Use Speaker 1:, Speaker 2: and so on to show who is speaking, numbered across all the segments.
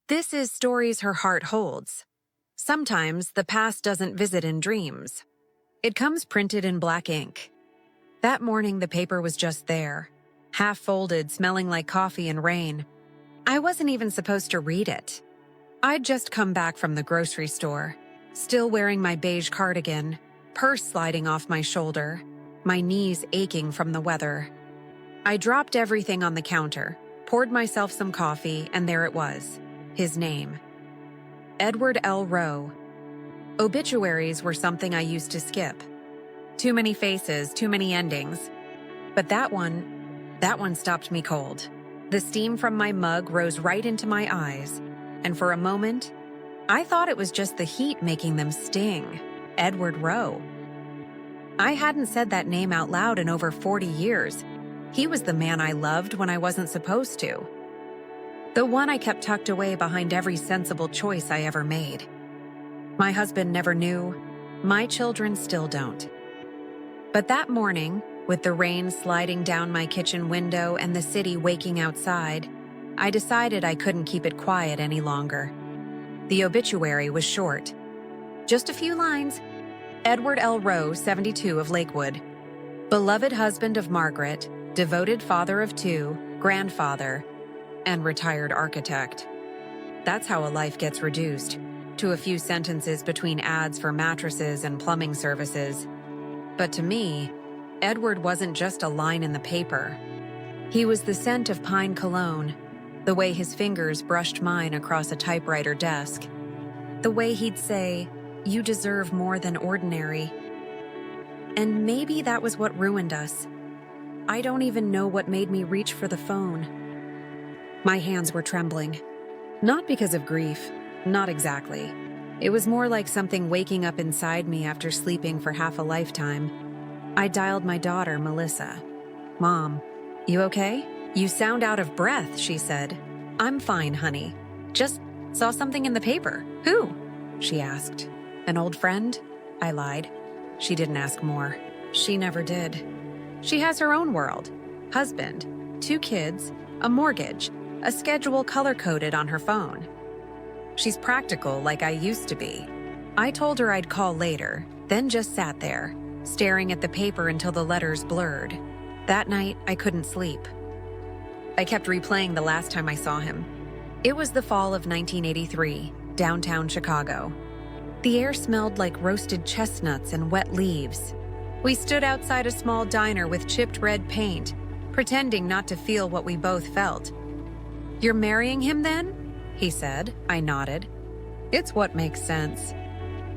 Speaker 1: This is stories her heart holds. Sometimes the past doesn't visit in dreams. It comes printed in black ink. That morning the paper was just there, half folded, smelling like coffee and rain. I wasn't even supposed to read it. I'd just come back from the grocery store, still wearing my beige cardigan, purse sliding off my shoulder, my knees aching from the weather. I dropped everything on the counter, poured myself some coffee, and there it was, his name. Edward L. Rowe. Obituaries were something I used to skip. Too many faces, too many endings. But that one stopped me cold. The steam from my mug rose right into my eyes, and for a moment, I thought it was just the heat making them sting. Edward Rowe. I hadn't said that name out loud in over 40 years. He was the man I loved when I wasn't supposed to. The one I kept tucked away behind every sensible choice I ever made. My husband never knew. My children still don't. But that morning, with the rain sliding down my kitchen window and the city waking outside, I decided I couldn't keep it quiet any longer. The obituary was short. Just a few lines. Edward L. Rowe, 72, of Lakewood. Beloved husband of Margaret, devoted father of 2, grandfather, and retired architect. That's how a life gets reduced, to a few sentences between ads for mattresses and plumbing services. But to me, Edward wasn't just a line in the paper. He was the scent of pine cologne, the way his fingers brushed mine across a typewriter desk, the way he'd say, "You deserve more than ordinary." And maybe that was what ruined us. I don't even know what made me reach for the phone. My hands were trembling. Not because of grief, not exactly. It was more like something waking up inside me after sleeping for half a lifetime. I dialed my daughter, Melissa. "Mom, you okay? You sound out of breath," she said. "I'm fine, honey. Just saw something in the paper." "Who?" she asked. "An old friend?" I lied. She didn't ask more. She never did. She has her own world. Husband, 2 kids, a mortgage, a schedule color-coded on her phone. She's practical like I used to be. I told her I'd call later, then just sat there, staring at the paper until the letters blurred. That night, I couldn't sleep. I kept replaying the last time I saw him. It was the fall of 1983, downtown Chicago. The air smelled like roasted chestnuts and wet leaves. We stood outside a small diner with chipped red paint, pretending not to feel what we both felt. "You're marrying him then?" he said. I nodded. "It's what makes sense."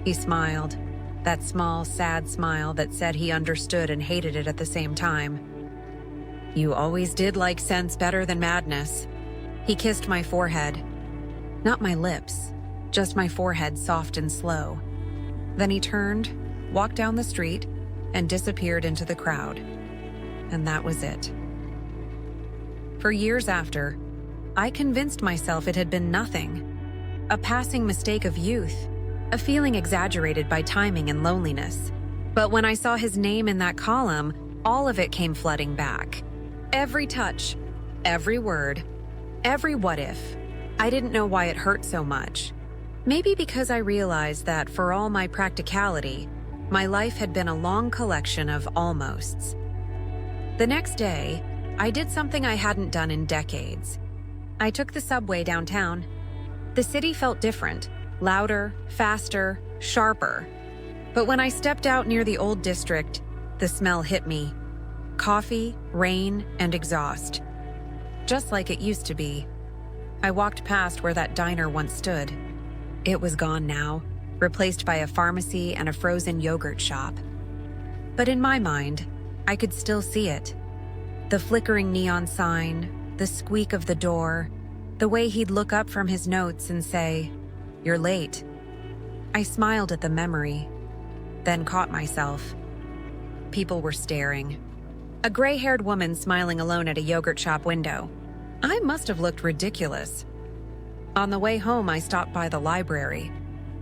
Speaker 1: He smiled, that small, sad smile that said he understood and hated it at the same time. "You always did like sense better than madness." He kissed my forehead. Not my lips, just my forehead, soft and slow. Then he turned, walked down the street, and disappeared into the crowd. And that was it. For years after, I convinced myself it had been nothing. A passing mistake of youth, a feeling exaggerated by timing and loneliness. But when I saw his name in that column, all of it came flooding back. Every touch, every word, every what if. I didn't know why it hurt so much. Maybe because I realized that for all my practicality, my life had been a long collection of almosts. The next day, I did something I hadn't done in decades. I took the subway downtown. The city felt different, louder, faster, sharper. But when I stepped out near the old district, the smell hit me. Coffee, rain, and exhaust. Just like it used to be. I walked past where that diner once stood. It was gone now, replaced by a pharmacy and a frozen yogurt shop. But in my mind, I could still see it. The flickering neon sign, the squeak of the door, the way he'd look up from his notes and say, "You're late." I smiled at the memory, then caught myself. People were staring. A gray-haired woman smiling alone at a yogurt shop window. I must have looked ridiculous. On the way home, I stopped by the library.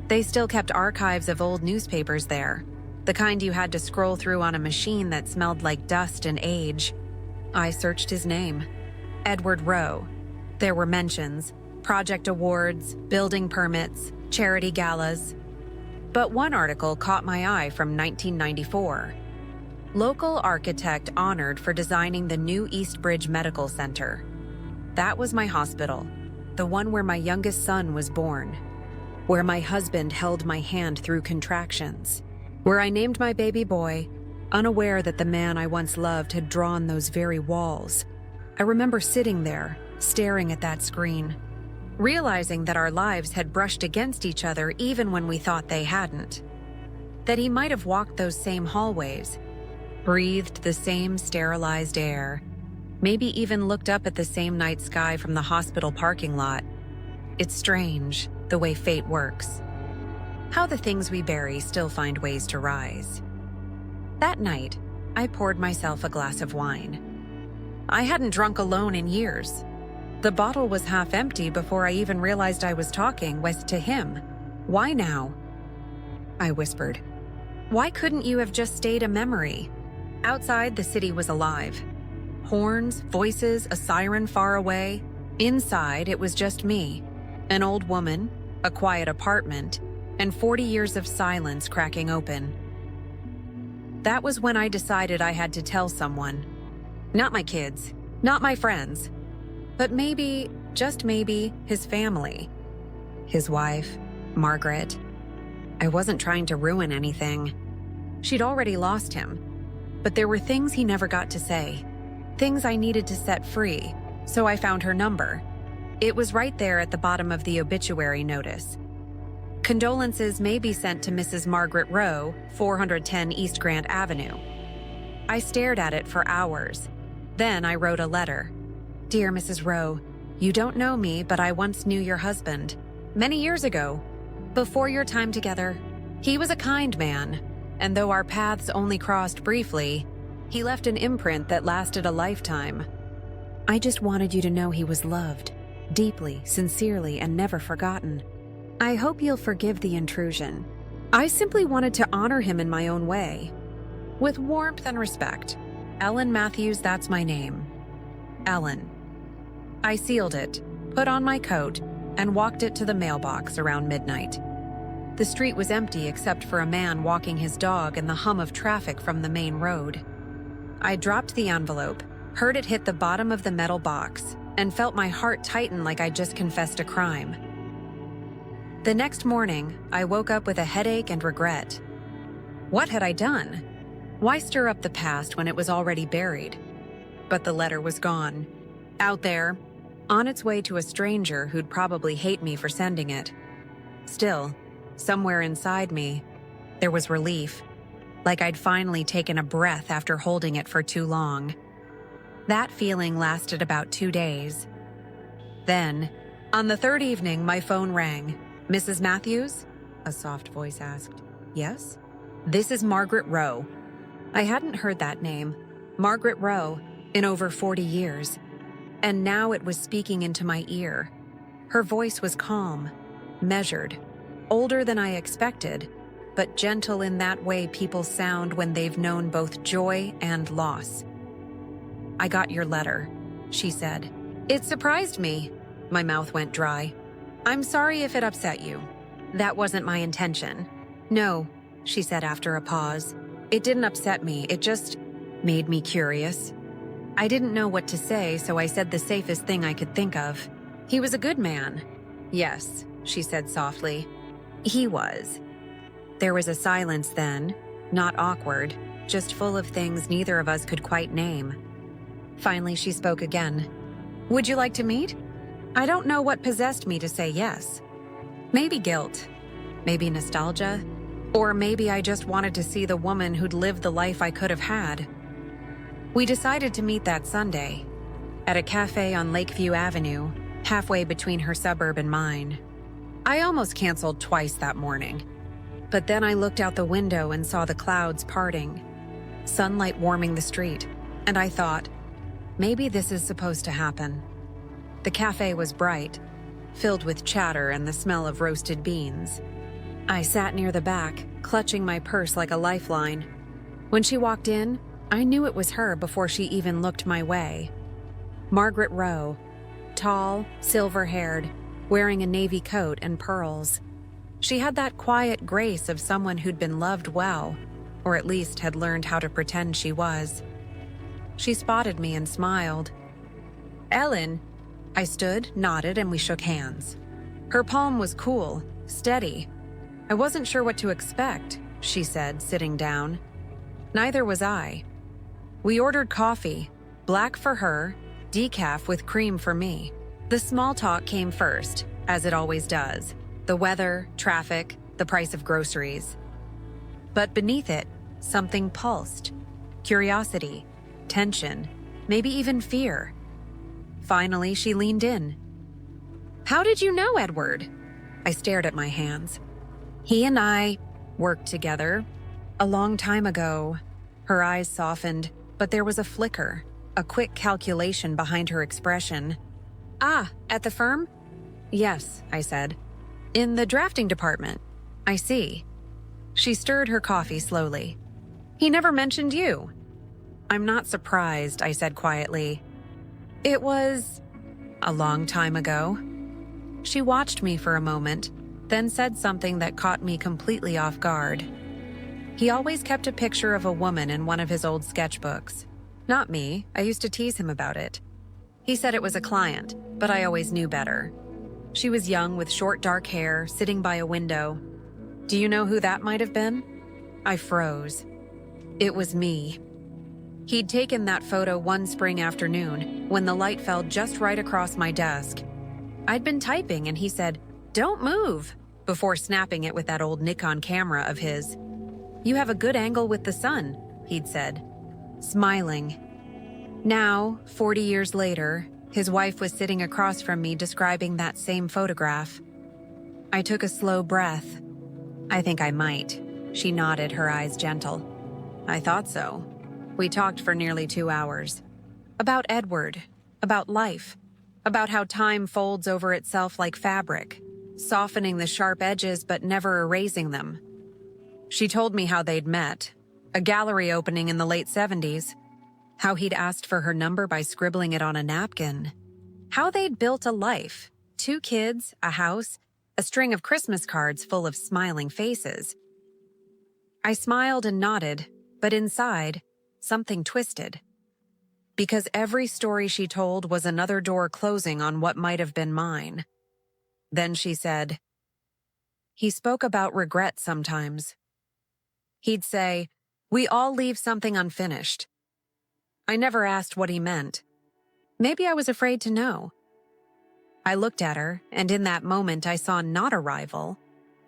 Speaker 1: They still kept archives of old newspapers there, the kind you had to scroll through on a machine that smelled like dust and age. I searched his name. Edward Rowe. There were mentions, project awards, building permits, charity galas. But one article caught my eye from 1994. Local architect honored for designing the new East Bridge Medical Center. That was my hospital, the one where my youngest son was born, where my husband held my hand through contractions, where I named my baby boy, unaware that the man I once loved had drawn those very walls. I remember sitting there, staring at that screen, realizing that our lives had brushed against each other even when we thought they hadn't. That he might have walked those same hallways, breathed the same sterilized air, maybe even looked up at the same night sky from the hospital parking lot. It's strange, the way fate works. How the things we bury still find ways to rise. That night, I poured myself a glass of wine. I hadn't drunk alone in years. The bottle was half empty before I even realized I was talking was to him. Why now? I whispered. Why couldn't you have just stayed a memory? Outside, the city was alive. Horns, voices, a siren far away. Inside, it was just me, an old woman, a quiet apartment, and 40 years of silence cracking open. That was when I decided I had to tell someone. Not my kids, not my friends, but maybe, just maybe, his family. His wife, Margaret. I wasn't trying to ruin anything. She'd already lost him. But there were things he never got to say, things I needed to set free, so I found her number. It was right there at the bottom of the obituary notice. Condolences may be sent to Mrs. Margaret Rowe, 410 East Grant Avenue. I stared at it for hours. Then I wrote a letter. Dear Mrs. Rowe, you don't know me, but I once knew your husband. Many years ago, before your time together. He was a kind man. And though our paths only crossed briefly, he left an imprint that lasted a lifetime. I just wanted you to know he was loved, deeply, sincerely, and never forgotten. I hope you'll forgive the intrusion. I simply wanted to honor him in my own way. With warmth and respect. Ellen Matthews, that's my name. Ellen. I sealed it, put on my coat, and walked it to the mailbox around midnight. The street was empty except for a man walking his dog and the hum of traffic from the main road. I dropped the envelope, heard it hit the bottom of the metal box, and felt my heart tighten like I'd just confessed a crime. The next morning, I woke up with a headache and regret. What had I done? Why stir up the past when it was already buried? But the letter was gone. Out there, on its way to a stranger who'd probably hate me for sending it. Still, somewhere inside me, there was relief, like I'd finally taken a breath after holding it for too long. That feeling lasted about 2 days. Then, on the third evening, my phone rang. Mrs. Matthews? A soft voice asked. Yes? This is Margaret Rowe. I hadn't heard that name, Margaret Rowe, in over 40 years. And now it was speaking into my ear. Her voice was calm, measured, older than I expected, but gentle in that way people sound when they've known both joy and loss. I got your letter, she said. It surprised me. My mouth went dry. I'm sorry if it upset you. That wasn't my intention. No, she said after a pause. It didn't upset me, it just made me curious. I didn't know what to say, so I said the safest thing I could think of. He was a good man. Yes, she said softly. He was. There was a silence then, not awkward, just full of things neither of us could quite name. Finally, she spoke again. Would you like to meet? I don't know what possessed me to say yes. Maybe guilt, maybe nostalgia, or maybe I just wanted to see the woman who'd lived the life I could have had. We decided to meet that Sunday, at a cafe on Lakeview Avenue, halfway between her suburb and mine. I almost canceled twice that morning. But then I looked out the window and saw the clouds parting, sunlight warming the street, and I thought, maybe this is supposed to happen. The cafe was bright, filled with chatter and the smell of roasted beans. I sat near the back, clutching my purse like a lifeline. When she walked in, I knew it was her before she even looked my way. Margaret Rowe, tall, silver-haired, wearing a navy coat and pearls. She had that quiet grace of someone who'd been loved well, or at least had learned how to pretend she was. She spotted me and smiled. "Ellen." I stood, nodded, and we shook hands. Her palm was cool, steady. "I wasn't sure what to expect," she said, sitting down. Neither was I. We ordered coffee, black for her, decaf with cream for me. The small talk came first, as it always does. The weather, traffic, the price of groceries. But beneath it, something pulsed. Curiosity, tension, maybe even fear. Finally, she leaned in. "How did you know Edward?" I stared at my hands. "He and I worked together a long time ago." Her eyes softened, but there was a flicker, a quick calculation behind her expression. "Ah, at the firm?" "Yes," I said. "In the drafting department." "I see." She stirred her coffee slowly. "He never mentioned you." "I'm not surprised," I said quietly. "It was a long time ago." She watched me for a moment, then said something that caught me completely off guard. "He always kept a picture of a woman in one of his old sketchbooks. Not me, I used to tease him about it. He said it was a client, but I always knew better. She was young with short dark hair, sitting by a window. Do you know who that might have been?" I froze. It was me. He'd taken that photo one spring afternoon when the light fell just right across my desk. I'd been typing and he said, "Don't move," before snapping it with that old Nikon camera of his. "You have a good angle with the sun," he'd said, smiling. Now, 40 years later, his wife was sitting across from me describing that same photograph. I took a slow breath. "I think I might." She nodded, her eyes gentle. "I thought so." We talked for nearly 2 hours. About Edward, about life, about how time folds over itself like fabric, softening the sharp edges but never erasing them. She told me how they'd met, a gallery opening in the late 70s, how he'd asked for her number by scribbling it on a napkin, how they'd built a life, 2 kids, a house, a string of Christmas cards full of smiling faces. I smiled and nodded, but inside, something twisted. Because every story she told was another door closing on what might have been mine. Then she said, "He spoke about regret sometimes. He'd say, 'We all leave something unfinished.' I never asked what he meant. Maybe I was afraid to know." I looked at her, and in that moment I saw not a rival,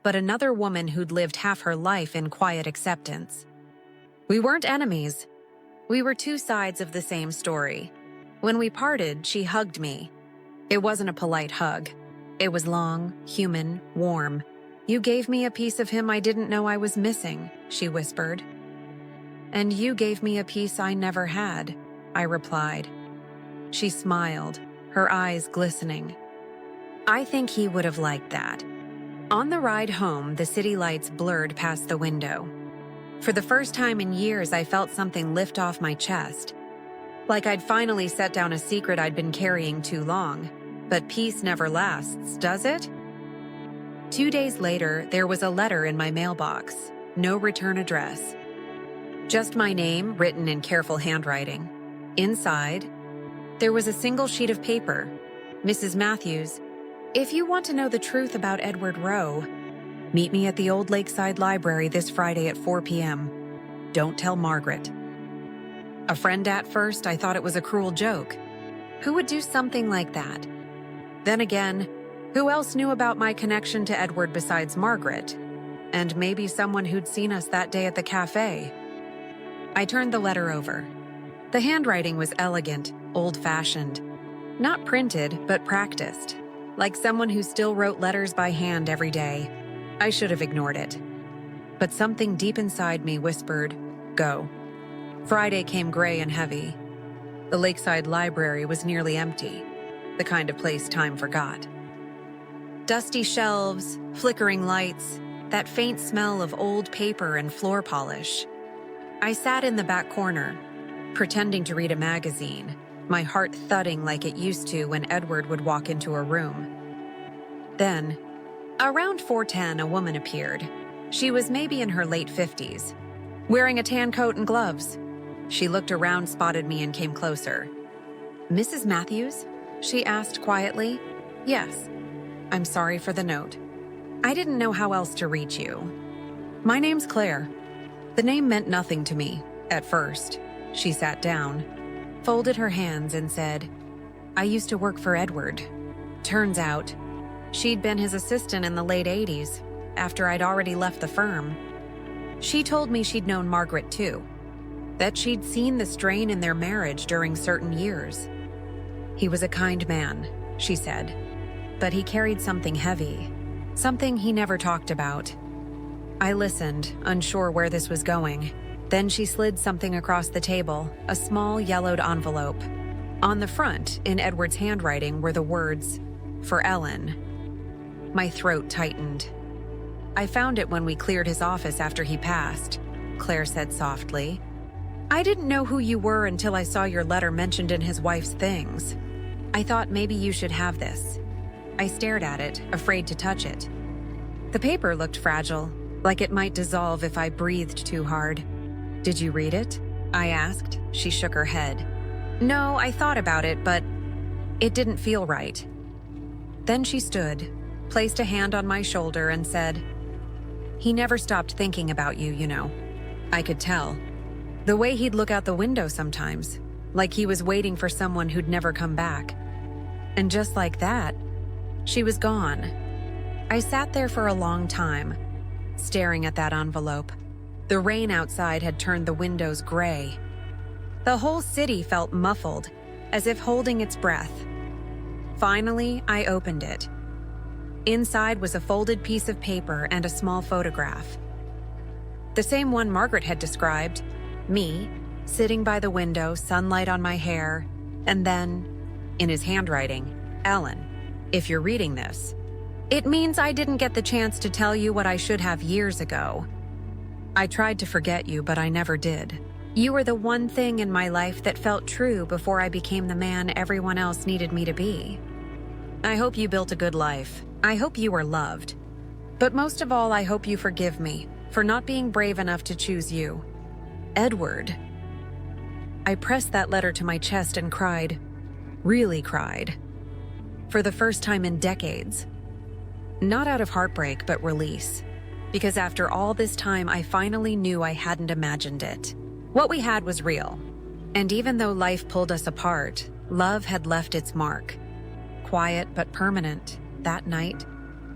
Speaker 1: but another woman who'd lived half her life in quiet acceptance. We weren't enemies. We were 2 sides of the same story. When we parted, she hugged me. It wasn't a polite hug. It was long, human, warm. "You gave me a piece of him I didn't know I was missing," she whispered. "And you gave me a piece I never had," I replied. She smiled, her eyes glistening. I think he would have liked that. On the ride home, the city lights blurred past the window. For the first time in years, I felt something lift off my chest. Like I'd finally set down a secret I'd been carrying too long. But peace never lasts, does it? 2 days later, there was a letter in my mailbox. No return address. Just my name, written in careful handwriting. Inside, there was a single sheet of paper. "Mrs. Matthews, if you want to know the truth about Edward Rowe, meet me at the old Lakeside Library this Friday at 4 p.m. Don't tell Margaret." A friend at first, I thought it was a cruel joke. Who would do something like that? Then again, who else knew about my connection to Edward besides Margaret? And maybe someone who'd seen us that day at the cafe. I turned the letter over. The handwriting was elegant, old-fashioned. Not printed, but practiced. Like someone who still wrote letters by hand every day. I should have ignored it. But something deep inside me whispered, "Go." Friday came gray and heavy. The Lakeside Library was nearly empty, the kind of place time forgot. Dusty shelves, flickering lights, that faint smell of old paper and floor polish. I sat in the back corner, pretending to read a magazine, my heart thudding like it used to when Edward would walk into a room. Then, around 4:10, a woman appeared. She was maybe in her late 50s, wearing a tan coat and gloves. She looked around, spotted me, and came closer. "Mrs. Matthews?" she asked quietly. "Yes. I'm sorry for the note. I didn't know how else to reach you. My name's Claire." The name meant nothing to me at first. She sat down, folded her hands, and said, "I used to work for Edward. Turns out, she'd been his assistant in the late 80s, after I'd already left the firm. She told me she'd known Margaret too, that she'd seen the strain in their marriage during certain years. He was a kind man," she said, "but he carried something heavy, something he never talked about." I listened, unsure where this was going. Then she slid something across the table, a small yellowed envelope. On the front, in Edward's handwriting, were the words, "For Ellen." My throat tightened. "I found it when we cleared his office after he passed," Claire said softly. "I didn't know who you were until I saw your letter mentioned in his wife's things. I thought maybe you should have this." I stared at it, afraid to touch it. The paper looked fragile, like it might dissolve if I breathed too hard. "Did you read it?" I asked. She shook her head. "No, I thought about it, but it didn't feel right." Then she stood, placed a hand on my shoulder, and said, "He never stopped thinking about you, you know." I could tell. The way he'd look out the window sometimes, like he was waiting for someone who'd never come back. And just like that, she was gone. I sat there for a long time, staring at that envelope. The rain outside had turned the windows gray. The whole city felt muffled, as if holding its breath. Finally, I opened it. Inside was a folded piece of paper and a small photograph. The same one Margaret had described. Me, sitting by the window, sunlight on my hair, and then, in his handwriting, "Ellen, if you're reading this, it means I didn't get the chance to tell you what I should have years ago. I tried to forget you, but I never did. You were the one thing in my life that felt true before I became the man everyone else needed me to be. I hope you built a good life. I hope you were loved. But most of all, I hope you forgive me for not being brave enough to choose you. Edward." I pressed that letter to my chest and cried. Really cried. For the first time in decades. Not out of heartbreak, but release. Because after all this time, I finally knew I hadn't imagined it. What we had was real. And even though life pulled us apart, love had left its mark. Quiet but permanent. That night,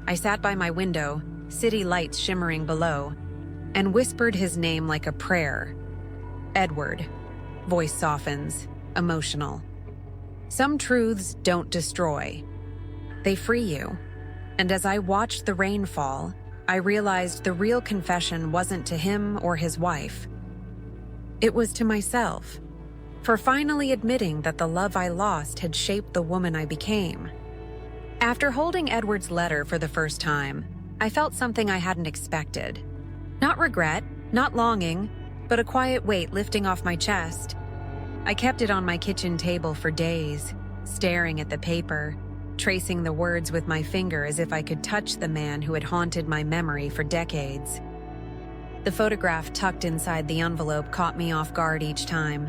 Speaker 1: I sat by my window, city lights shimmering below, and whispered his name like a prayer. Edward. Voice softens, emotional. Some truths don't destroy. They free you. And as I watched the rain fall, I realized the real confession wasn't to him or his wife. It was to myself, for finally admitting that the love I lost had shaped the woman I became. After holding Edward's letter for the first time, I felt something I hadn't expected. Not regret, not longing, but a quiet weight lifting off my chest. I kept it on my kitchen table for days, staring at the paper, tracing the words with my finger as if I could touch the man who had haunted my memory for decades. The photograph tucked inside the envelope caught me off guard each time.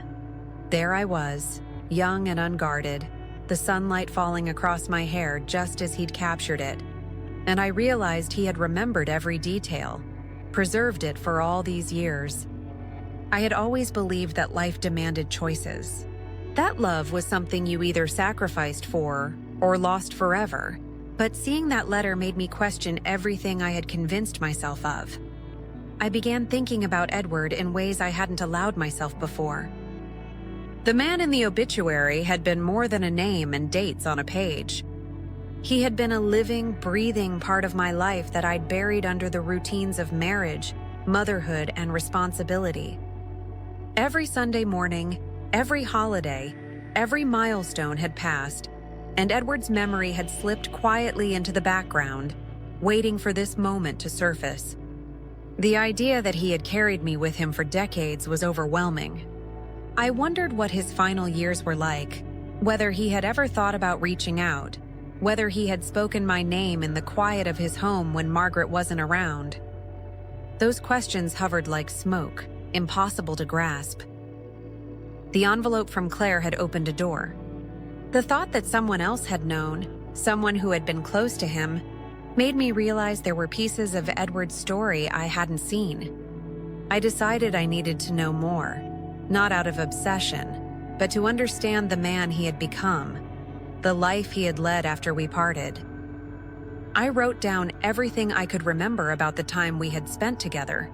Speaker 1: There I was, young and unguarded, the sunlight falling across my hair just as he'd captured it, and I realized he had remembered every detail, preserved it for all these years. I had always believed that life demanded choices. That love was something you either sacrificed for or lost forever, but seeing that letter made me question everything I had convinced myself of. I began thinking about Edward in ways I hadn't allowed myself before. The man in the obituary had been more than a name and dates on a page. He had been a living, breathing part of my life that I'd buried under the routines of marriage, motherhood, and responsibility. Every Sunday morning, every holiday, every milestone had passed, and Edward's memory had slipped quietly into the background, waiting for this moment to surface. The idea that he had carried me with him for decades was overwhelming. I wondered what his final years were like, whether he had ever thought about reaching out, whether he had spoken my name in the quiet of his home when Margaret wasn't around. Those questions hovered like smoke, impossible to grasp. The envelope from Claire had opened a door. The thought that someone else had known, someone who had been close to him, made me realize there were pieces of Edward's story I hadn't seen. I decided I needed to know more, not out of obsession, but to understand the man he had become, the life he had led after we parted. I wrote down everything I could remember about the time we had spent together,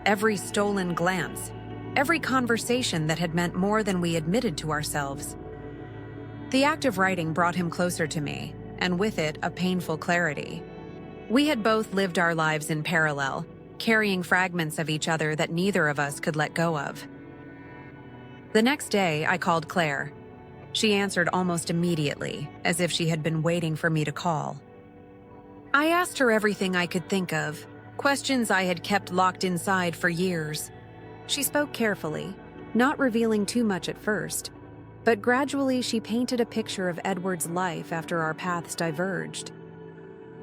Speaker 1: every stolen glance, every conversation that had meant more than we admitted to ourselves. The act of writing brought him closer to me, and with it, a painful clarity. We had both lived our lives in parallel, carrying fragments of each other that neither of us could let go of. The next day, I called Claire. She answered almost immediately, as if she had been waiting for me to call. I asked her everything I could think of, questions I had kept locked inside for years. She spoke carefully, not revealing too much at first, but gradually she painted a picture of Edward's life after our paths diverged.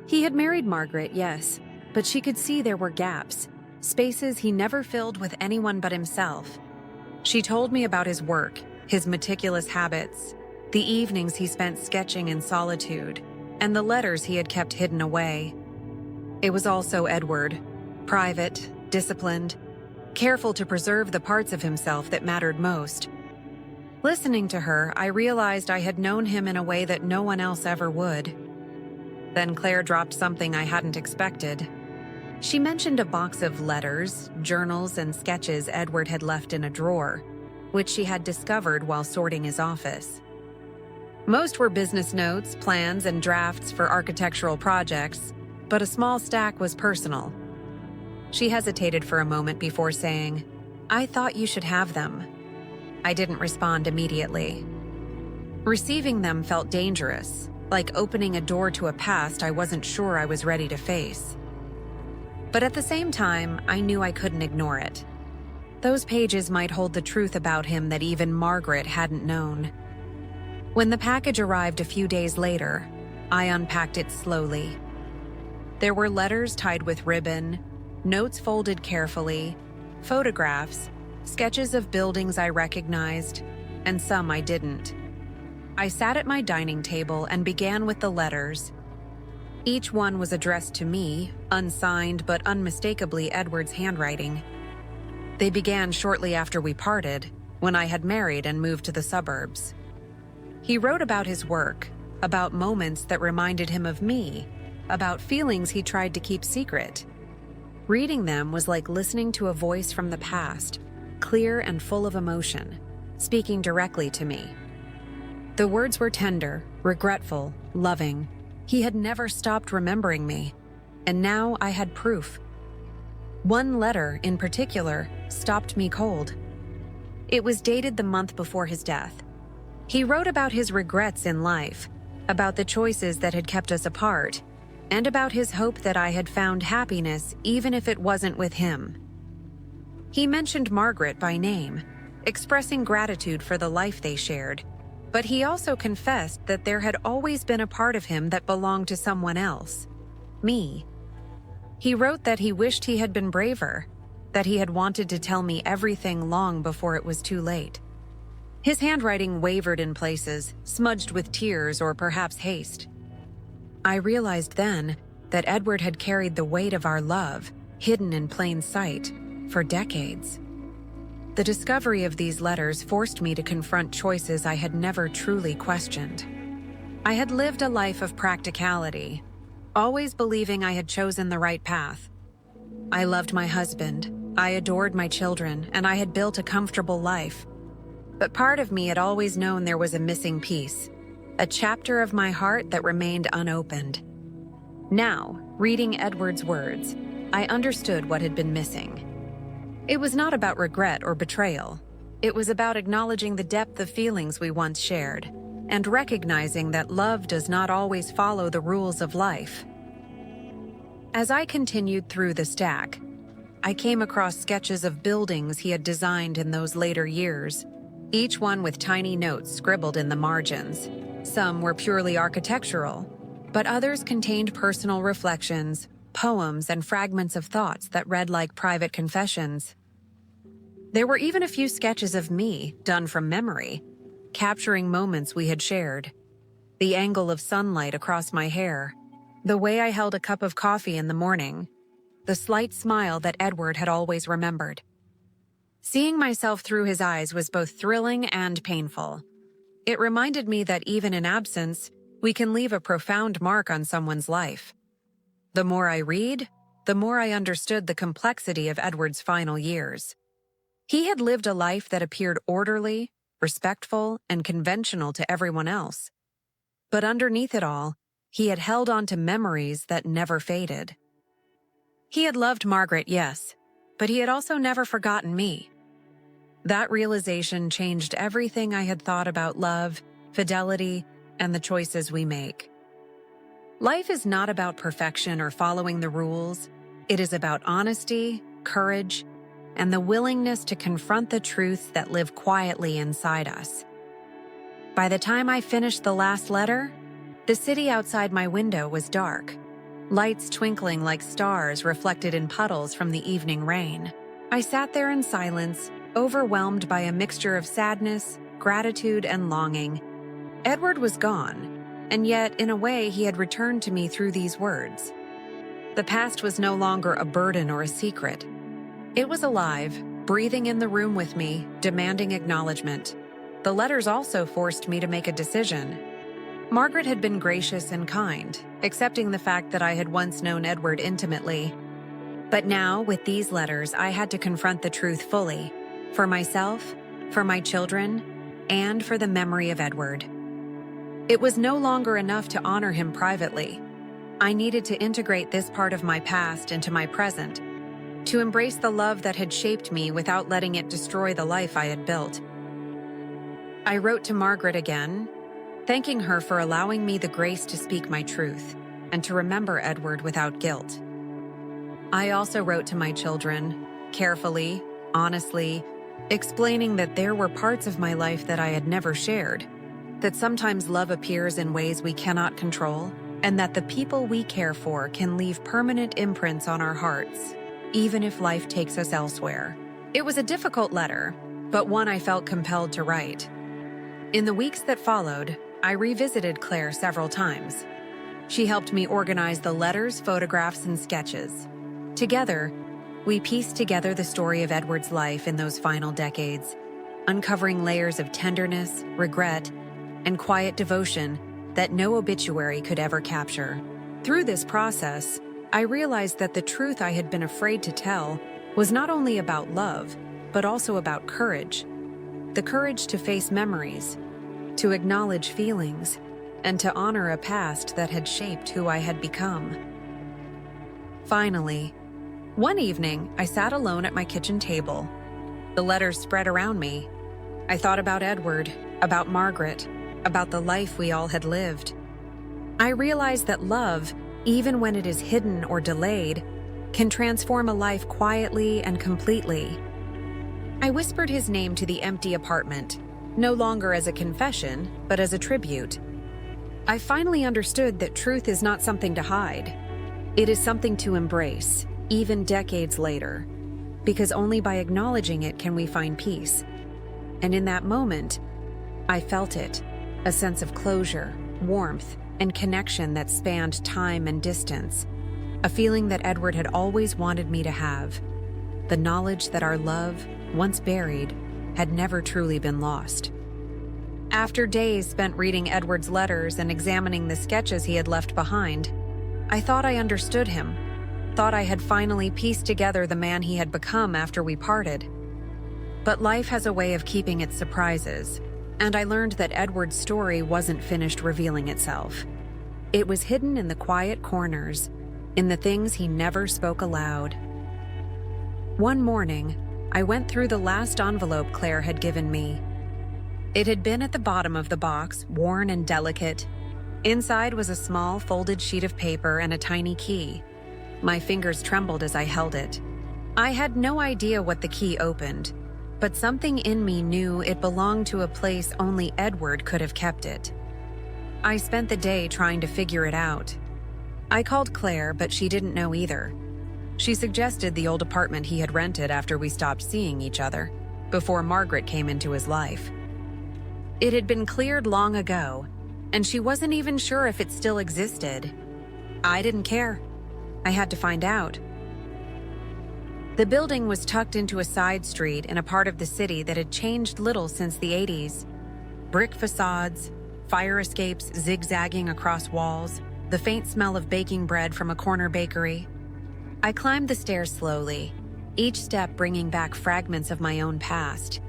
Speaker 1: He had married Margaret, yes, but she could see there were gaps, spaces he never filled with anyone but himself. She told me about his work, his meticulous habits, the evenings he spent sketching in solitude, and the letters he had kept hidden away. It was also Edward, private, disciplined, careful to preserve the parts of himself that mattered most. Listening to her, I realized I had known him in a way that no one else ever would. Then Claire dropped something I hadn't expected. She mentioned a box of letters, journals, and sketches Edward had left in a drawer, which she had discovered while sorting his office. Most were business notes, plans, and drafts for architectural projects, but a small stack was personal. She hesitated for a moment before saying, "I thought you should have them." I didn't respond immediately. Receiving them felt dangerous, like opening a door to a past I wasn't sure I was ready to face. But at the same time, I knew I couldn't ignore it. Those pages might hold the truth about him that even Margaret hadn't known. When the package arrived a few days later, I unpacked it slowly. There were letters tied with ribbon, notes folded carefully, photographs, sketches of buildings I recognized, and some I didn't. I sat at my dining table and began with the letters. Each one was addressed to me, unsigned but unmistakably Edward's handwriting. They began shortly after we parted, when I had married and moved to the suburbs. He wrote about his work, about moments that reminded him of me, about feelings he tried to keep secret. Reading them was like listening to a voice from the past, clear and full of emotion, speaking directly to me. The words were tender, regretful, loving. He had never stopped remembering me, and now I had proof. One letter, in particular, stopped me cold. It was dated the month before his death. He wrote about his regrets in life, about the choices that had kept us apart, and about his hope that I had found happiness even if it wasn't with him. He mentioned Margaret by name, expressing gratitude for the life they shared, but he also confessed that there had always been a part of him that belonged to someone else, me. He wrote that he wished he had been braver, that he had wanted to tell me everything long before it was too late. His handwriting wavered in places, smudged with tears or perhaps haste. I realized then that Edward had carried the weight of our love, hidden in plain sight, for decades. The discovery of these letters forced me to confront choices I had never truly questioned. I had lived a life of practicality, always believing I had chosen the right path. I loved my husband, I adored my children, and I had built a comfortable life. But part of me had always known there was a missing piece, a chapter of my heart that remained unopened. Now, reading Edward's words, I understood what had been missing. It was not about regret or betrayal. It was about acknowledging the depth of feelings we once shared, and recognizing that love does not always follow the rules of life. As I continued through the stack, I came across sketches of buildings he had designed in those later years, each one with tiny notes scribbled in the margins. Some were purely architectural, but others contained personal reflections, poems, and fragments of thoughts that read like private confessions. There were even a few sketches of me, done from memory, capturing moments we had shared. The angle of sunlight across my hair, the way I held a cup of coffee in the morning, the slight smile that Edward had always remembered. Seeing myself through his eyes was both thrilling and painful. It reminded me that even in absence, we can leave a profound mark on someone's life. The more I read, the more I understood the complexity of Edward's final years. He had lived a life that appeared orderly, respectful, and conventional to everyone else. But underneath it all, he had held on to memories that never faded. He had loved Margaret, yes, but he had also never forgotten me. That realization changed everything I had thought about love, fidelity, and the choices we make. Life is not about perfection or following the rules. It is about honesty, courage, and the willingness to confront the truths that live quietly inside us. By the time I finished the last letter, the city outside my window was dark, lights twinkling like stars reflected in puddles from the evening rain. I sat there in silence, overwhelmed by a mixture of sadness, gratitude, and longing. Edward was gone, and yet, in a way, he had returned to me through these words. The past was no longer a burden or a secret. It was alive, breathing in the room with me, demanding acknowledgement. The letters also forced me to make a decision. Margaret had been gracious and kind, accepting the fact that I had once known Edward intimately. But now, with these letters, I had to confront the truth fully, for myself, for my children, and for the memory of Edward. It was no longer enough to honor him privately. I needed to integrate this part of my past into my present, to embrace the love that had shaped me without letting it destroy the life I had built. I wrote to Margaret again, thanking her for allowing me the grace to speak my truth and to remember Edward without guilt. I also wrote to my children, carefully, honestly, explaining that there were parts of my life that I had never shared, that sometimes love appears in ways we cannot control, and that the people we care for can leave permanent imprints on our hearts, even if life takes us elsewhere. It was a difficult letter, but one I felt compelled to write. In the weeks that followed, I revisited Claire several times. She helped me organize the letters, photographs, and sketches. Together, we pieced together the story of Edward's life in those final decades, uncovering layers of tenderness, regret, and quiet devotion that no obituary could ever capture. Through this process, I realized that the truth I had been afraid to tell was not only about love, but also about courage. The courage to face memories, to acknowledge feelings, and to honor a past that had shaped who I had become. Finally, one evening, I sat alone at my kitchen table. The letters spread around me. I thought about Edward, about Margaret, about the life we all had lived. I realized that love, even when it is hidden or delayed, can transform a life quietly and completely. I whispered his name to the empty apartment, no longer as a confession, but as a tribute. I finally understood that truth is not something to hide. It is something to embrace, even decades later, because only by acknowledging it can we find peace. And in that moment, I felt it, a sense of closure, warmth, and connection that spanned time and distance, a feeling that Edward had always wanted me to have, the knowledge that our love, once buried, had never truly been lost. After days spent reading Edward's letters and examining the sketches he had left behind, I thought I understood him, thought I had finally pieced together the man he had become after we parted. But life has a way of keeping its surprises, and I learned that Edward's story wasn't finished revealing itself. It was hidden in the quiet corners, in the things he never spoke aloud. One morning, I went through the last envelope Claire had given me. It had been at the bottom of the box, worn and delicate. Inside was a small folded sheet of paper and a tiny key. My fingers trembled as I held it. I had no idea what the key opened, but something in me knew it belonged to a place only Edward could have kept it. I spent the day trying to figure it out. I called Claire, but she didn't know either. She suggested the old apartment he had rented after we stopped seeing each other, before Margaret came into his life. It had been cleared long ago, and she wasn't even sure if it still existed. I didn't care. I had to find out. The building was tucked into a side street in a part of the city that had changed little since the 80s. Brick facades, fire escapes zigzagging across walls, the faint smell of baking bread from a corner bakery. I climbed the stairs slowly, each step bringing back fragments of my own past,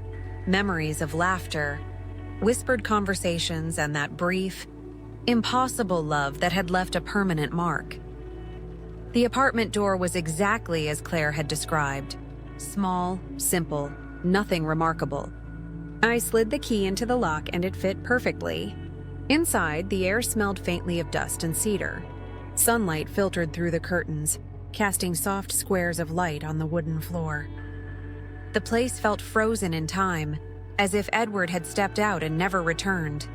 Speaker 1: memories of laughter, whispered conversations, and that brief, impossible love that had left a permanent mark. The apartment door was exactly as Claire had described. Small, simple, nothing remarkable. I slid the key into the lock and it fit perfectly. Inside, the air smelled faintly of dust and cedar. Sunlight filtered through the curtains, casting soft squares of light on the wooden floor. The place felt frozen in time, as if Edward had stepped out and never returned.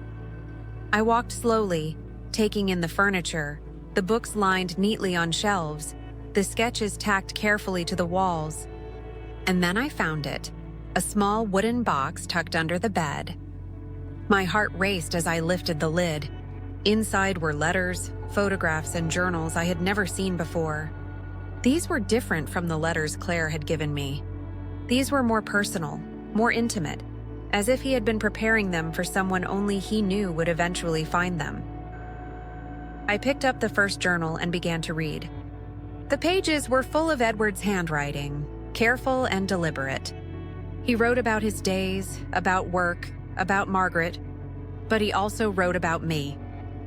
Speaker 1: I walked slowly, taking in the furniture, the books lined neatly on shelves, the sketches tacked carefully to the walls. And then I found it, a small wooden box tucked under the bed. My heart raced as I lifted the lid. Inside were letters, photographs, and journals I had never seen before. These were different from the letters Claire had given me. These were more personal, more intimate, as if he had been preparing them for someone only he knew would eventually find them. I picked up the first journal and began to read. The pages were full of Edward's handwriting, careful and deliberate. He wrote about his days, about work, about Margaret, but he also wrote about me.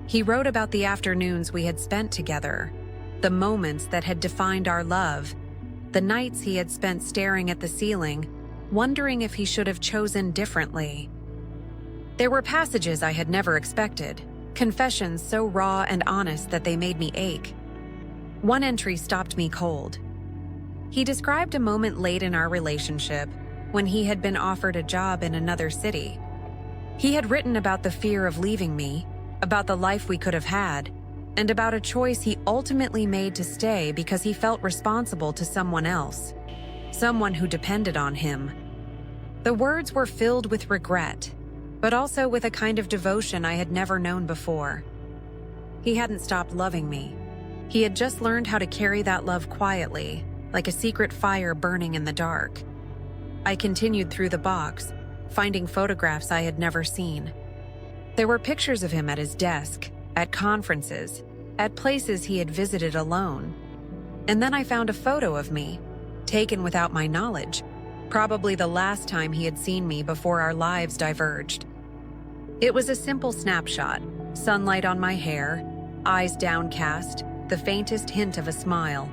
Speaker 1: He wrote about the afternoons we had spent together, the moments that had defined our love, the nights he had spent staring at the ceiling, wondering if he should have chosen differently. There were passages I had never expected, confessions so raw and honest that they made me ache. One entry stopped me cold. He described a moment late in our relationship when he had been offered a job in another city. He had written about the fear of leaving me, about the life we could have had, and about a choice he ultimately made to stay because he felt responsible to someone else, someone who depended on him. The words were filled with regret, but also with a kind of devotion I had never known before. He hadn't stopped loving me. He had just learned how to carry that love quietly, like a secret fire burning in the dark. I continued through the box, finding photographs I had never seen. There were pictures of him at his desk, at conferences, at places he had visited alone. And then I found a photo of me, taken without my knowledge, probably the last time he had seen me before our lives diverged. It was a simple snapshot, sunlight on my hair, eyes downcast, the faintest hint of a smile.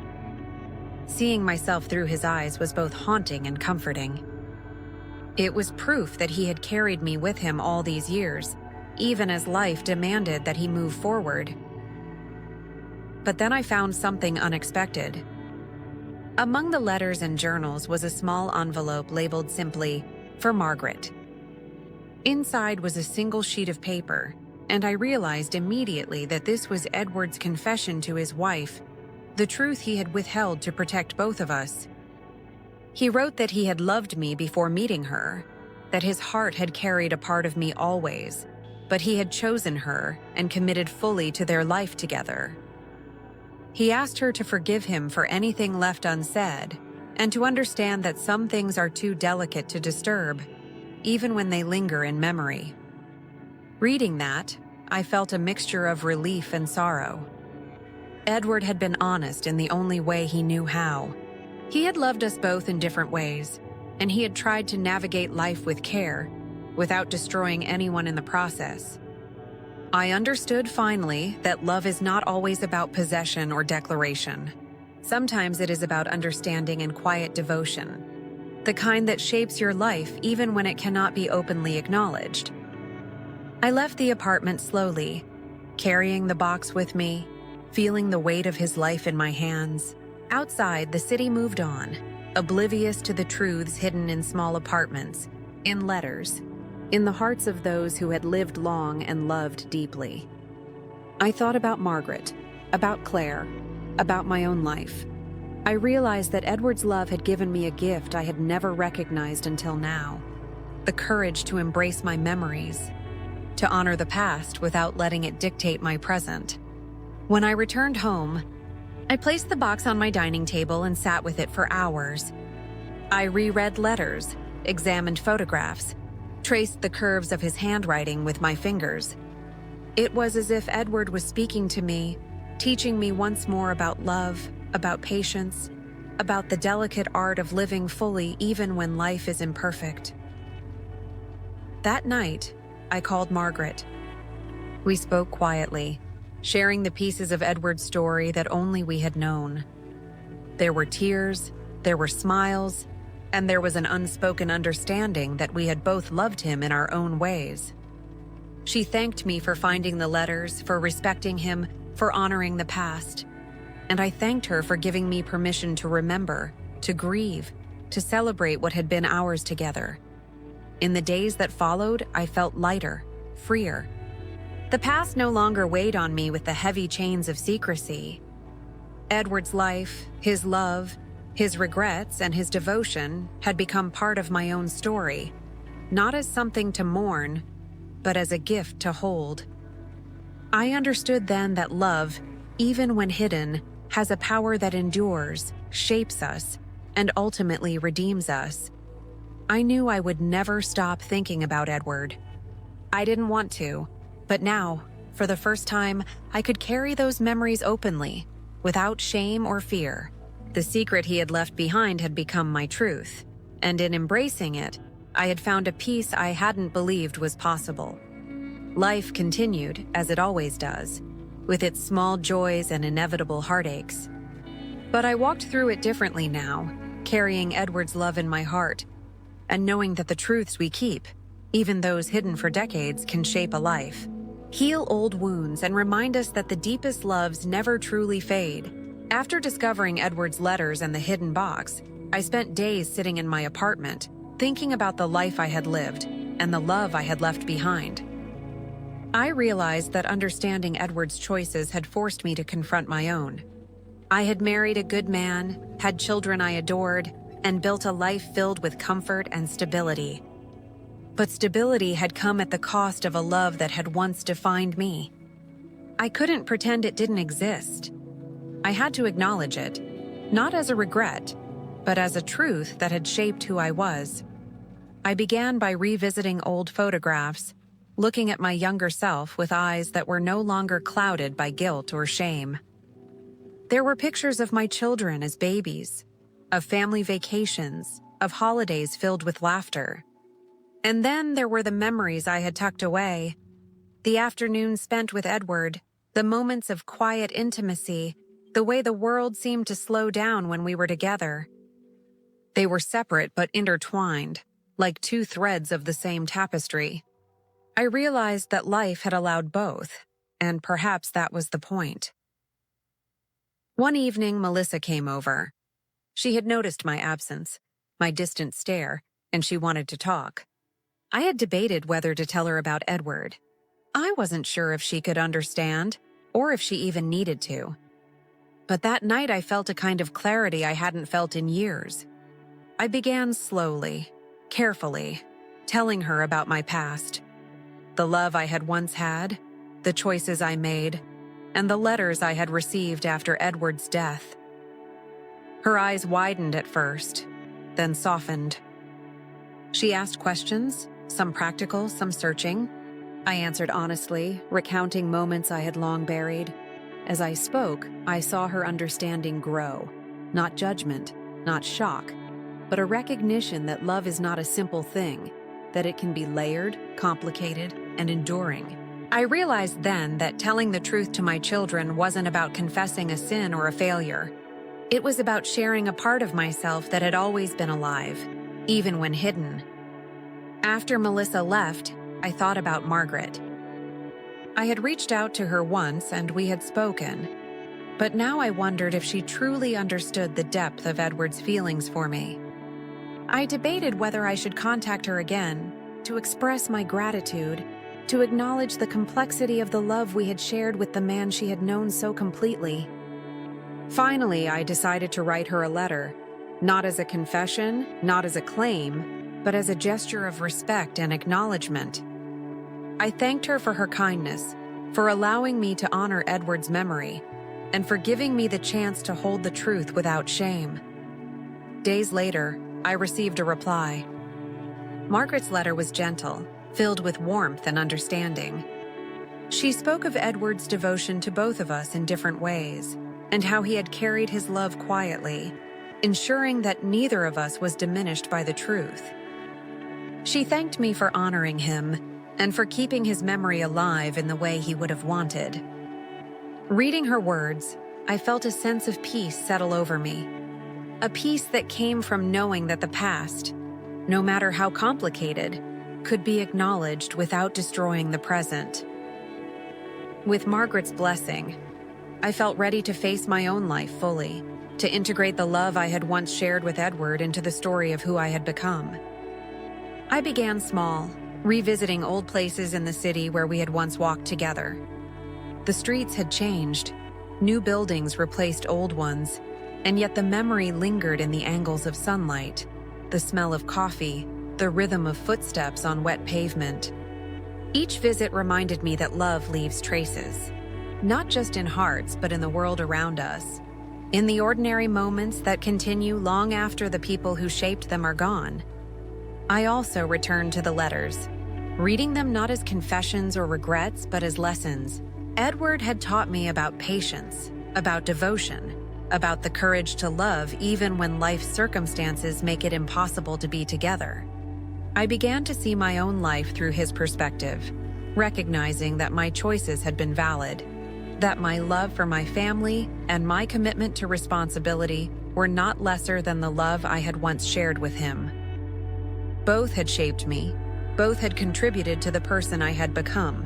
Speaker 1: Seeing myself through his eyes was both haunting and comforting. It was proof that he had carried me with him all these years, even as life demanded that he move forward. But then I found something unexpected. Among the letters and journals was a small envelope labeled simply, "For Margaret." Inside was a single sheet of paper, and I realized immediately that this was Edward's confession to his wife, the truth he had withheld to protect both of us. He wrote that he had loved me before meeting her, that his heart had carried a part of me always, but he had chosen her and committed fully to their life together. He asked her to forgive him for anything left unsaid, and to understand that some things are too delicate to disturb, even when they linger in memory. Reading that, I felt a mixture of relief and sorrow. Edward had been honest in the only way he knew how. He had loved us both in different ways, and he had tried to navigate life with care, without destroying anyone in the process. I understood finally that love is not always about possession or declaration. Sometimes it is about understanding and quiet devotion, the kind that shapes your life even when it cannot be openly acknowledged. I left the apartment slowly, carrying the box with me, feeling the weight of his life in my hands. Outside, the city moved on, oblivious to the truths hidden in small apartments, in letters, in the hearts of those who had lived long and loved deeply. I thought about Margaret, about Claire, about my own life. I realized that Edward's love had given me a gift I had never recognized until now: the courage to embrace my memories, to honor the past without letting it dictate my present. When I returned home, I placed the box on my dining table and sat with it for hours. I reread letters, examined photographs, traced the curves of his handwriting with my fingers. It was as if Edward was speaking to me, teaching me once more about love, about patience, about the delicate art of living fully even when life is imperfect. That night, I called Margaret. We spoke quietly, sharing the pieces of Edward's story that only we had known. There were tears, there were smiles, and there was an unspoken understanding that we had both loved him in our own ways. She thanked me for finding the letters, for respecting him, for honoring the past. And I thanked her for giving me permission to remember, to grieve, to celebrate what had been ours together. In the days that followed, I felt lighter, freer. The past no longer weighed on me with the heavy chains of secrecy. Edward's life, his love, his regrets, and his devotion had become part of my own story, not as something to mourn, but as a gift to hold. I understood then that love, even when hidden, has a power that endures, shapes us, and ultimately redeems us. I knew I would never stop thinking about Edward. I didn't want to, but now, for the first time, I could carry those memories openly, without shame or fear. The secret he had left behind had become my truth, and in embracing it, I had found a peace I hadn't believed was possible. Life continued, as it always does, with its small joys and inevitable heartaches. But I walked through it differently now, carrying Edward's love in my heart, and knowing that the truths we keep, even those hidden for decades, can shape a life, heal old wounds, and remind us that the deepest loves never truly fade. After discovering Edward's letters and the hidden box, I spent days sitting in my apartment, thinking about the life I had lived and the love I had left behind. I realized that understanding Edward's choices had forced me to confront my own. I had married a good man, had children I adored, and built a life filled with comfort and stability. But stability had come at the cost of a love that had once defined me. I couldn't pretend it didn't exist. I had to acknowledge it, not as a regret, but as a truth that had shaped who I was. I began by revisiting old photographs, looking at my younger self with eyes that were no longer clouded by guilt or shame. There were pictures of my children as babies, of family vacations, of holidays filled with laughter. And then there were the memories I had tucked away, the afternoons spent with Edward, the moments of quiet intimacy, the way the world seemed to slow down when we were together. They were separate but intertwined, like two threads of the same tapestry. I realized that life had allowed both, and perhaps that was the point. One evening, Melissa came over. She had noticed my absence, my distant stare, and she wanted to talk. I had debated whether to tell her about Edward. I wasn't sure if she could understand, or if she even needed to. But that night I felt a kind of clarity I hadn't felt in years. I began slowly, carefully, telling her about my past. The love I had once had, the choices I made, and the letters I had received after Edward's death. Her eyes widened at first, then softened. She asked questions, some practical, some searching. I answered honestly, recounting moments I had long buried. As I spoke, I saw her understanding grow. Not judgment, not shock, but a recognition that love is not a simple thing, that it can be layered, complicated, and enduring. I realized then that telling the truth to my children wasn't about confessing a sin or a failure. It was about sharing a part of myself that had always been alive, even when hidden. After Melissa left, I thought about Margaret. I had reached out to her once and we had spoken, but now I wondered if she truly understood the depth of Edward's feelings for me. I debated whether I should contact her again to express my gratitude to acknowledge the complexity of the love we had shared with the man she had known so completely. Finally, I decided to write her a letter, not as a confession, not as a claim, but as a gesture of respect and acknowledgement. I thanked her for her kindness, for allowing me to honor Edward's memory, and for giving me the chance to hold the truth without shame. Days later, I received a reply. Margaret's letter was gentle, filled with warmth and understanding. She spoke of Edward's devotion to both of us in different ways, and how he had carried his love quietly, ensuring that neither of us was diminished by the truth. She thanked me for honoring him and for keeping his memory alive in the way he would have wanted. Reading her words, I felt a sense of peace settle over me, a peace that came from knowing that the past, no matter how complicated, could be acknowledged without destroying the present. With Margaret's blessing, I felt ready to face my own life fully, to integrate the love I had once shared with Edward into the story of who I had become. I began small, revisiting old places in the city where we had once walked together. The streets had changed, new buildings replaced old ones, and yet the memory lingered in the angles of sunlight, the smell of coffee, the rhythm of footsteps on wet pavement. Each visit reminded me that love leaves traces, not just in hearts but in the world around us, in the ordinary moments that continue long after the people who shaped them are gone. I also returned to the letters, reading them not as confessions or regrets but as lessons. Edward had taught me about patience, about devotion, about the courage to love even when life's circumstances make it impossible to be together. I began to see my own life through his perspective, recognizing that my choices had been valid, that my love for my family and my commitment to responsibility were not lesser than the love I had once shared with him. Both had shaped me, both had contributed to the person I had become.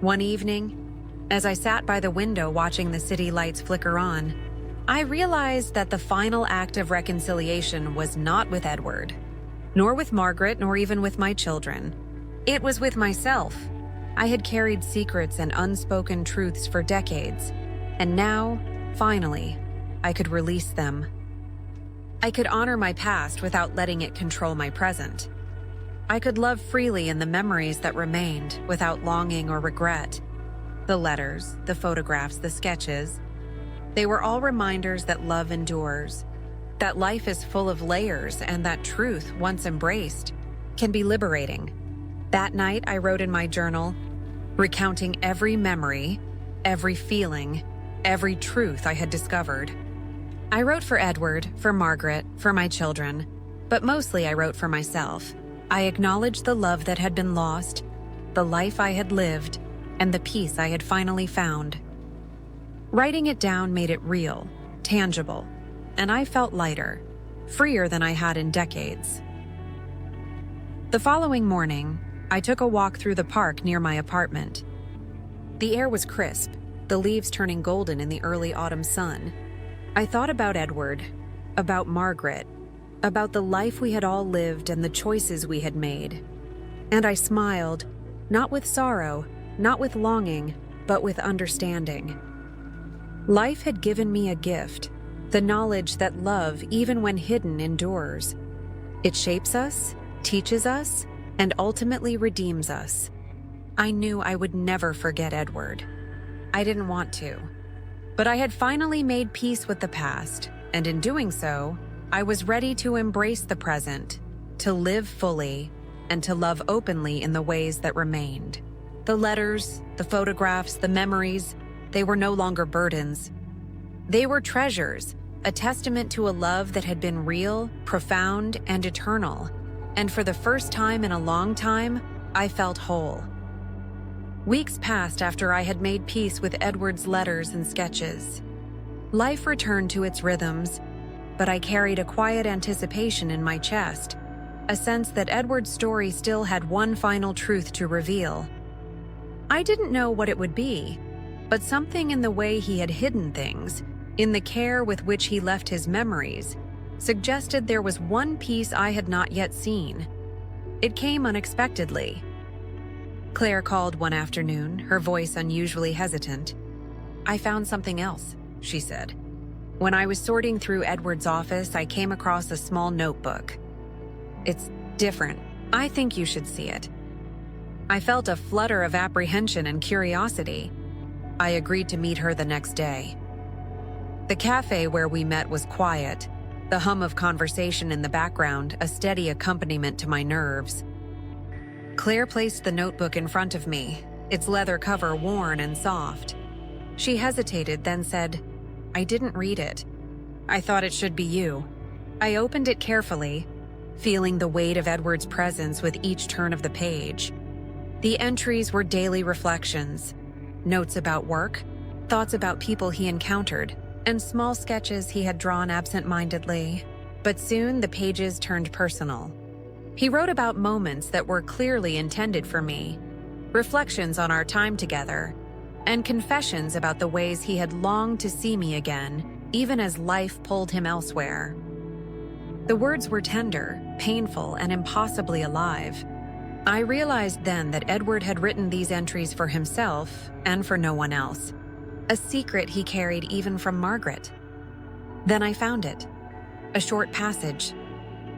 Speaker 1: One evening, as I sat by the window watching the city lights flicker on, I realized that the final act of reconciliation was not with Edward, nor with Margaret, nor even with my children. It was with myself. I had carried secrets and unspoken truths for decades, and now, finally, I could release them. I could honor my past without letting it control my present. I could love freely in the memories that remained without longing or regret. The letters, the photographs, the sketches, they were all reminders that love endures, that life is full of layers, and that truth, once embraced, can be liberating. That night, I wrote in my journal, recounting every memory, every feeling, every truth I had discovered. I wrote for Edward, for Margaret, for my children, but mostly I wrote for myself. I acknowledged the love that had been lost, the life I had lived, and the peace I had finally found. Writing it down made it real, tangible, and I felt lighter, freer than I had in decades. The following morning, I took a walk through the park near my apartment. The air was crisp, the leaves turning golden in the early autumn sun. I thought about Edward, about Margaret, about the life we had all lived and the choices we had made. And I smiled, not with sorrow, not with longing, but with understanding. Life had given me a gift, the knowledge that love, even when hidden, endures. It shapes us, teaches us, and ultimately redeems us. I knew I would never forget Edward. I didn't want to. But I had finally made peace with the past, and in doing so, I was ready to embrace the present, to live fully, and to love openly in the ways that remained. The letters, the photographs, the memories, they were no longer burdens. They were treasures, a testament to a love that had been real, profound, and eternal. And for the first time in a long time, I felt whole. Weeks passed after I had made peace with Edward's letters and sketches. Life returned to its rhythms, but I carried a quiet anticipation in my chest, a sense that Edward's story still had one final truth to reveal. I didn't know what it would be, but something in the way he had hidden things, in the care with which he left his memories, suggested there was one piece I had not yet seen. It came unexpectedly. Claire called one afternoon, her voice unusually hesitant. "I found something else," she said. "When I was sorting through Edward's office, I came across a small notebook. It's different. I think you should see it." I felt a flutter of apprehension and curiosity. I agreed to meet her the next day. The cafe where we met was quiet, the hum of conversation in the background a steady accompaniment to my nerves. Claire placed the notebook in front of me, its leather cover worn and soft. She hesitated, then said, "I didn't read it. I thought it should be you." I opened it carefully, feeling the weight of Edward's presence with each turn of the page. The entries were daily reflections, notes about work, thoughts about people he encountered, and small sketches he had drawn absent-mindedly. But soon the pages turned personal. He wrote about moments that were clearly intended for me, reflections on our time together, and confessions about the ways he had longed to see me again, even as life pulled him elsewhere. The words were tender, painful, and impossibly alive. I realized then that Edward had written these entries for himself and for no one else, a secret he carried even from Margaret. Then I found it, a short passage,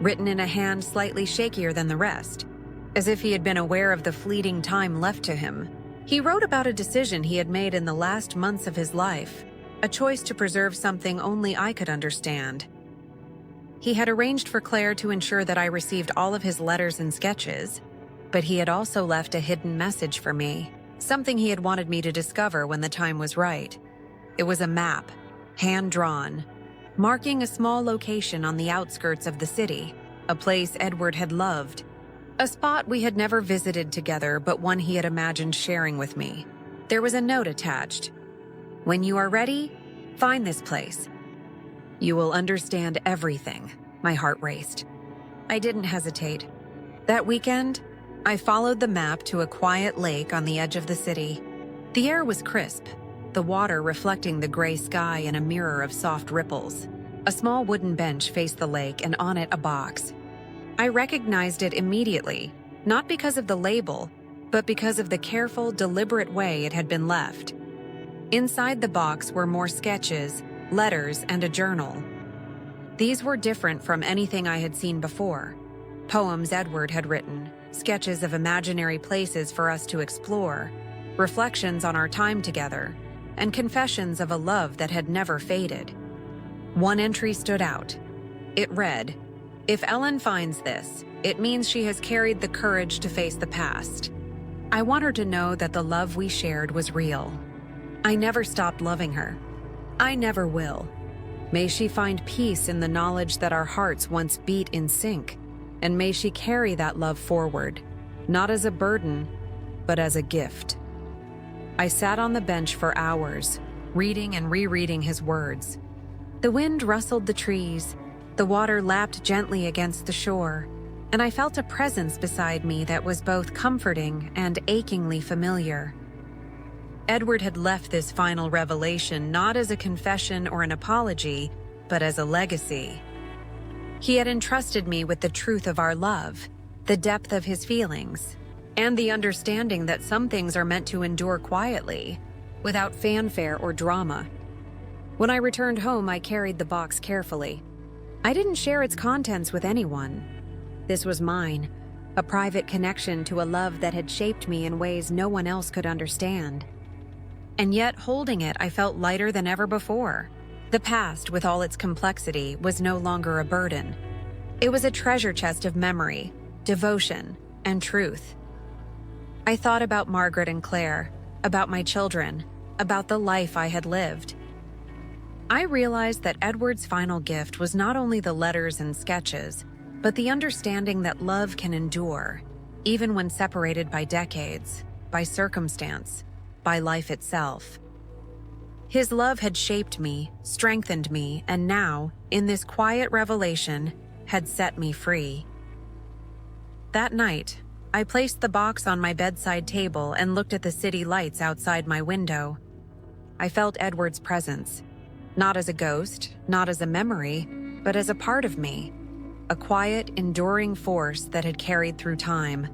Speaker 1: written in a hand slightly shakier than the rest, as if he had been aware of the fleeting time left to him. He wrote about a decision he had made in the last months of his life, a choice to preserve something only I could understand. He had arranged for Claire to ensure that I received all of his letters and sketches, but he had also left a hidden message for me, something he had wanted me to discover when the time was right. It was a map, hand-drawn, marking a small location on the outskirts of the city, a place Edward had loved, a spot we had never visited together but one he had imagined sharing with me. There was a note attached. "When you are ready, find this place. You will understand everything." My heart raced. I didn't hesitate. That weekend, I followed the map to a quiet lake on the edge of the city. The air was crisp, the water reflecting the gray sky in a mirror of soft ripples. A small wooden bench faced the lake, and on it a box. I recognized it immediately, not because of the label, but because of the careful, deliberate way it had been left. Inside the box were more sketches, letters, and a journal. These were different from anything I had seen before. Poems Edward had written, sketches of imaginary places for us to explore, reflections on our time together, and confessions of a love that had never faded. One entry stood out. It read, "If Ellen finds this, it means she has carried the courage to face the past. I want her to know that the love we shared was real. I never stopped loving her. I never will. May she find peace in the knowledge that our hearts once beat in sync, and may she carry that love forward, not as a burden, but as a gift." I sat on the bench for hours, reading and rereading his words. The wind rustled the trees, the water lapped gently against the shore, and I felt a presence beside me that was both comforting and achingly familiar. Edward had left this final revelation not as a confession or an apology, but as a legacy. He had entrusted me with the truth of our love, the depth of his feelings, and the understanding that some things are meant to endure quietly, without fanfare or drama. When I returned home, I carried the box carefully. I didn't share its contents with anyone. This was mine, a private connection to a love that had shaped me in ways no one else could understand. And yet, holding it, I felt lighter than ever before. The past, with all its complexity, was no longer a burden. It was a treasure chest of memory, devotion, and truth. I thought about Margaret and Claire, about my children, about the life I had lived. I realized that Edward's final gift was not only the letters and sketches, but the understanding that love can endure, even when separated by decades, by circumstance, by life itself. His love had shaped me, strengthened me, and now, in this quiet revelation, had set me free. That night, I placed the box on my bedside table and looked at the city lights outside my window. I felt Edward's presence, not as a ghost, not as a memory, but as a part of me, a quiet, enduring force that had carried through time.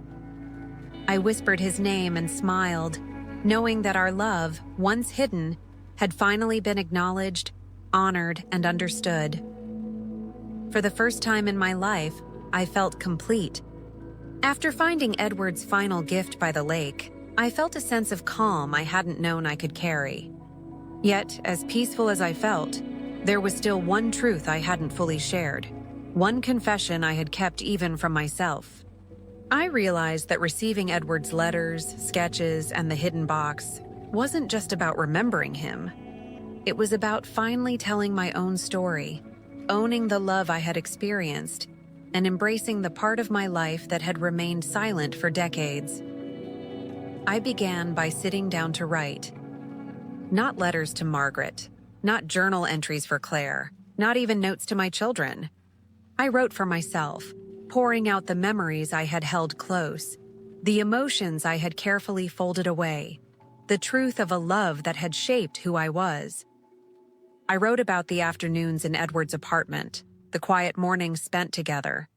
Speaker 1: I whispered his name and smiled, knowing that our love, once hidden, had finally been acknowledged, honored, and understood. For the first time in my life, I felt complete. After finding Edward's final gift by the lake, I felt a sense of calm I hadn't known I could carry. Yet, as peaceful as I felt, there was still one truth I hadn't fully shared, one confession I had kept even from myself. I realized that receiving Edward's letters, sketches, and the hidden box wasn't just about remembering him. It was about finally telling my own story, owning the love I had experienced, and embracing the part of my life that had remained silent for decades. I began by sitting down to write. Not letters to Margaret, not journal entries for Claire, not even notes to my children. I wrote for myself, pouring out the memories I had held close, the emotions I had carefully folded away, the truth of a love that had shaped who I was. I wrote about the afternoons in Edward's apartment, the quiet mornings spent together,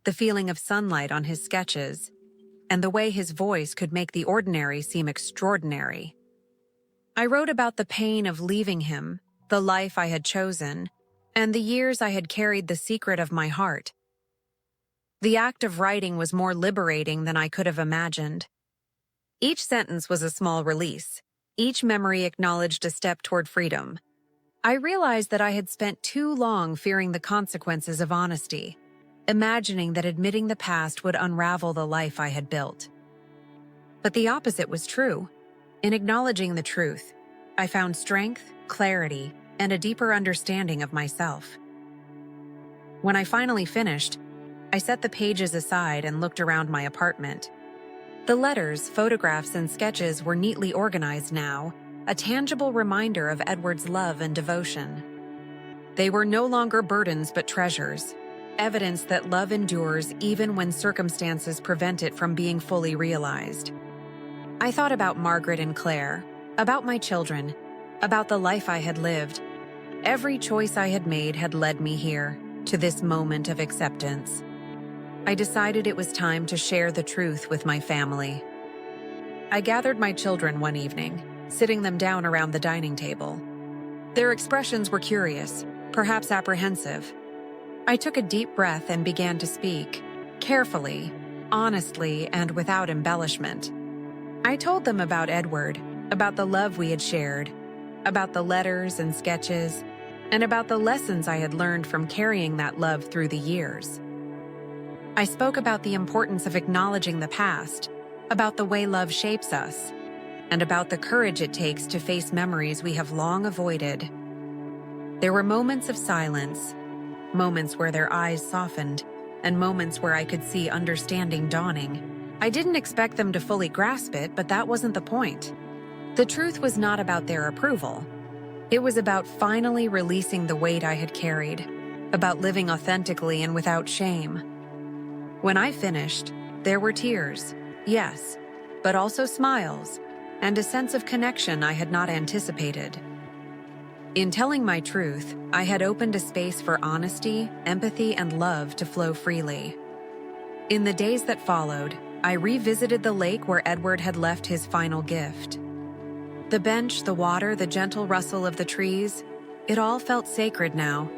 Speaker 1: the feeling of sunlight on his sketches, and the way his voice could make the ordinary seem extraordinary. I wrote about the pain of leaving him, the life I had chosen, and the years I had carried the secret of my heart. The act of writing was more liberating than I could have imagined. Each sentence was a small release. Each memory acknowledged a step toward freedom. I realized that I had spent too long fearing the consequences of honesty, imagining that admitting the past would unravel the life I had built. But the opposite was true. In acknowledging the truth, I found strength, clarity, and a deeper understanding of myself. When I finally finished, I set the pages aside and looked around my apartment. The letters, photographs, and sketches were neatly organized now, a tangible reminder of Edward's love and devotion. They were no longer burdens but treasures, evidence that love endures even when circumstances prevent it from being fully realized. I thought about Margaret and Claire, about my children, about the life I had lived. Every choice I had made had led me here, to this moment of acceptance. I decided it was time to share the truth with my family. I gathered my children one evening, sitting them down around the dining table. Their expressions were curious, perhaps apprehensive. I took a deep breath and began to speak, carefully, honestly, and without embellishment. I told them about Edward, about the love we had shared, about the letters and sketches, and about the lessons I had learned from carrying that love through the years. I spoke about the importance of acknowledging the past, about the way love shapes us, and about the courage it takes to face memories we have long avoided. There were moments of silence, moments where their eyes softened, and moments where I could see understanding dawning. I didn't expect them to fully grasp it, but that wasn't the point. The truth was not about their approval. It was about finally releasing the weight I had carried, about living authentically and without shame. When I finished, there were tears, yes, but also smiles, and a sense of connection I had not anticipated. In telling my truth, I had opened a space for honesty, empathy, and love to flow freely. In the days that followed, I revisited the lake where Edward had left his final gift. The bench, the water, the gentle rustle of the trees, it all felt sacred now.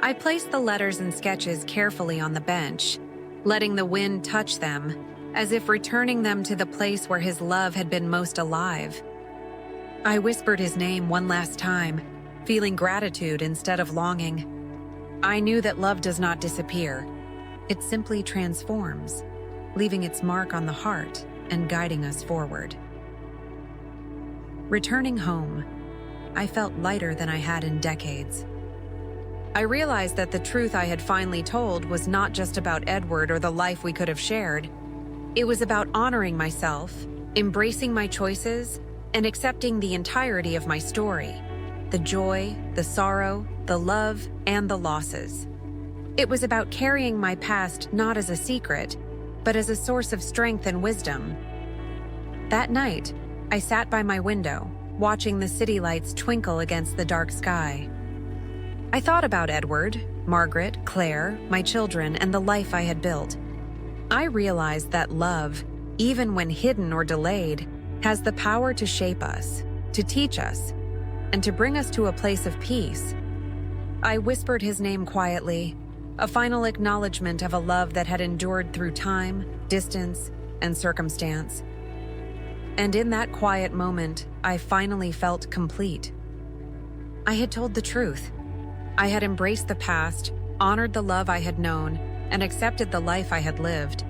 Speaker 1: I placed the letters and sketches carefully on the bench, letting the wind touch them, as if returning them to the place where his love had been most alive. I whispered his name one last time, feeling gratitude instead of longing. I knew that love does not disappear. It simply transforms, leaving its mark on the heart and guiding us forward. Returning home, I felt lighter than I had in decades. I realized that the truth I had finally told was not just about Edward or the life we could have shared. It was about honoring myself, embracing my choices, and accepting the entirety of my story. The joy, the sorrow, the love, and the losses. It was about carrying my past not as a secret, but as a source of strength and wisdom. That night, I sat by my window, watching the city lights twinkle against the dark sky. I thought about Edward, Margaret, Claire, my children, and the life I had built. I realized that love, even when hidden or delayed, has the power to shape us, to teach us, and to bring us to a place of peace. I whispered his name quietly, a final acknowledgement of a love that had endured through time, distance, and circumstance. And in that quiet moment, I finally felt complete. I had told the truth. I had embraced the past, honored the love I had known, and accepted the life I had lived.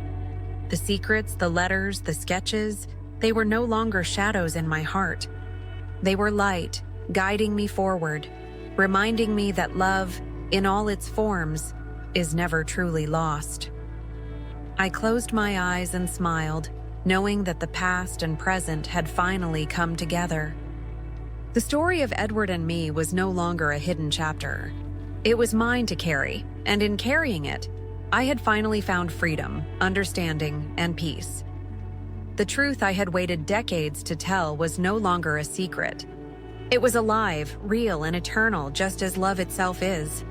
Speaker 1: The secrets, the letters, the sketches, they were no longer shadows in my heart. They were light, guiding me forward, reminding me that love, in all its forms, is never truly lost. I closed my eyes and smiled, knowing that the past and present had finally come together. The story of Edward and me was no longer a hidden chapter. It was mine to carry, and in carrying it, I had finally found freedom, understanding, and peace. The truth I had waited decades to tell was no longer a secret. It was alive, real, and eternal, just as love itself is.